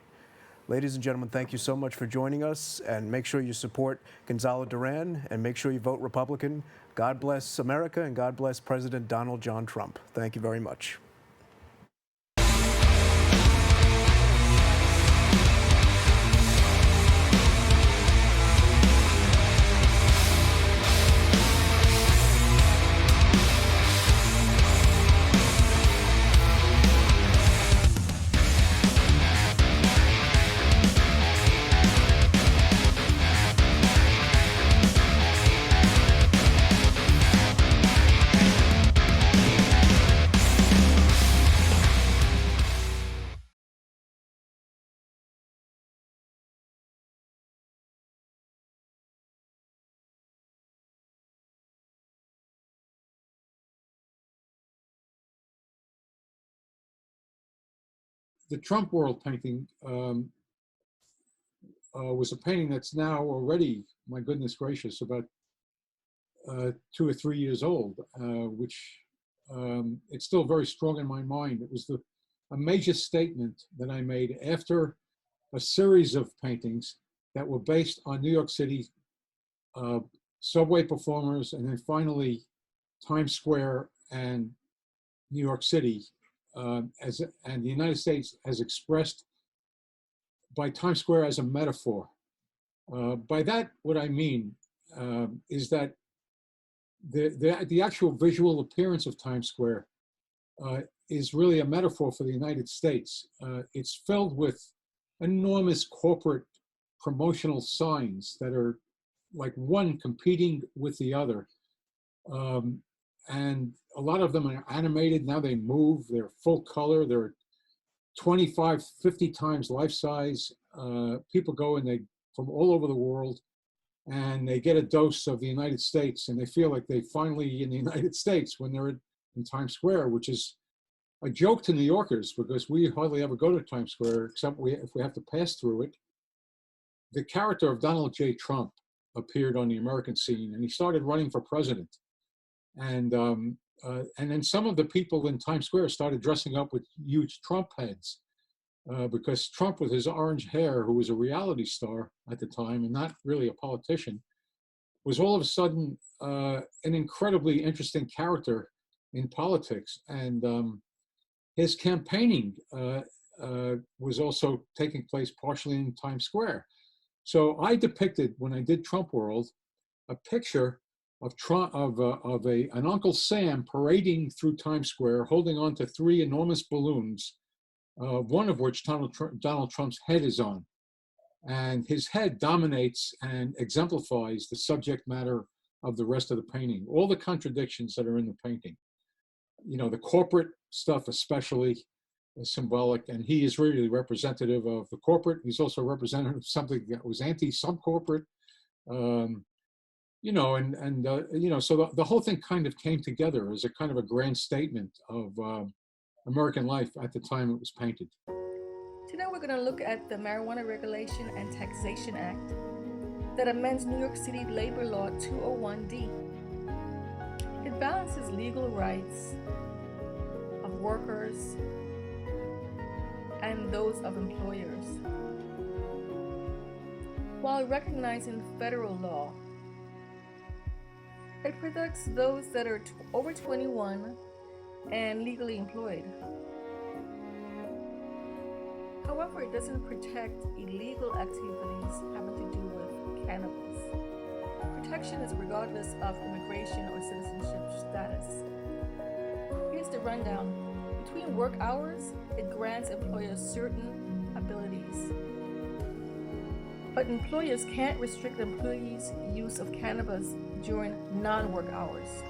Ladies and gentlemen, thank you so much for joining us. And make sure you support Gonzalo Duran and make sure you vote Republican. God bless America and God bless President Donald John Trump. Thank you very much. The Trump world painting was a painting that's now already, my goodness gracious, about 2 or 3 years old, which it's still very strong in my mind. It was a major statement that I made after a series of paintings that were based on New York City subway performers, and then finally Times Square and New York City. And the United States has expressed by Times Square as a metaphor. By that, what I mean is that the actual visual appearance of Times Square is really a metaphor for the United States. It's filled with enormous corporate promotional signs that are like one competing with the other. And a lot of them are animated. Now they move, they're full color, they're 25, 50 times life size. People go and from all over the world, and they get a dose of the United States, and they feel like they finally in the United States when they're in Times Square, which is a joke to New Yorkers because we hardly ever go to Times Square except if we have to pass through it. The character of Donald J. Trump appeared on the American scene, and he started running for president. And then some of the people in Times Square started dressing up with huge Trump heads. because Trump, with his orange hair, who was a reality star at the time and not really a politician, was all of a sudden an incredibly interesting character in politics. And his campaigning was also taking place partially in Times Square. So I depicted, when I did Trump World, a picture of Trump, of an Uncle Sam parading through Times Square, holding on to 3 enormous balloons, one of which Donald Trump's head is on. And his head dominates and exemplifies the subject matter of the rest of the painting, all the contradictions that are in the painting. You know, the corporate stuff especially is symbolic, and he is really representative of the corporate. He's also representative of something that was anti-subcorporate. You know, you know, so the whole thing kind of came together as a kind of a grand statement of American life at the time it was painted. Today we're going to look at the Marijuana Regulation and Taxation Act that amends New York City Labor Law 201D. It balances legal rights of workers and those of employers, while recognizing federal law. It protects those that are over 21 and legally employed. However, it doesn't protect illegal activities having to do with cannabis. Protection is regardless of immigration or citizenship status. Here's the rundown. Between work hours, it grants employers certain abilities. But employers can't restrict employees' use of cannabis during non-work hours.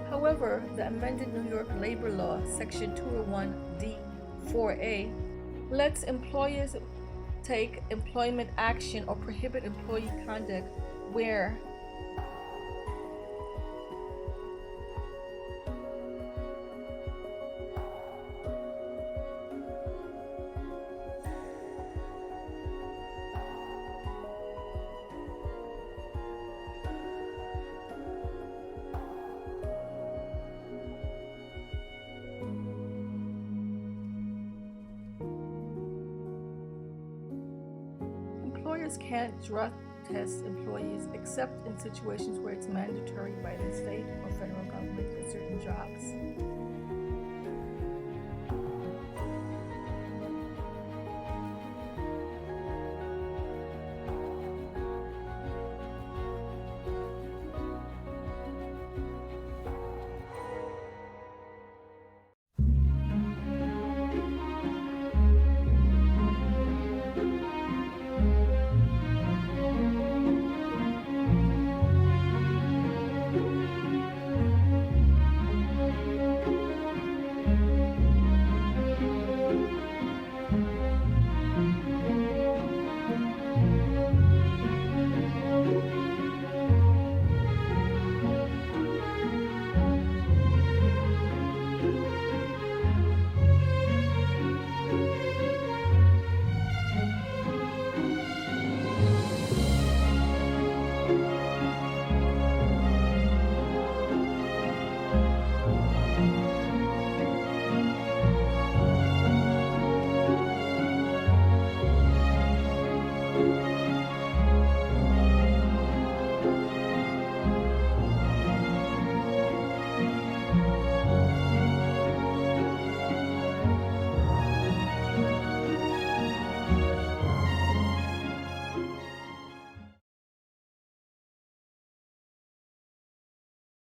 However, the amended New York Labor Law, Section 201D4A, lets employers take employment action or prohibit employee conduct where employers can't drug test employees except in situations where it's mandatory by the state or federal government for certain jobs.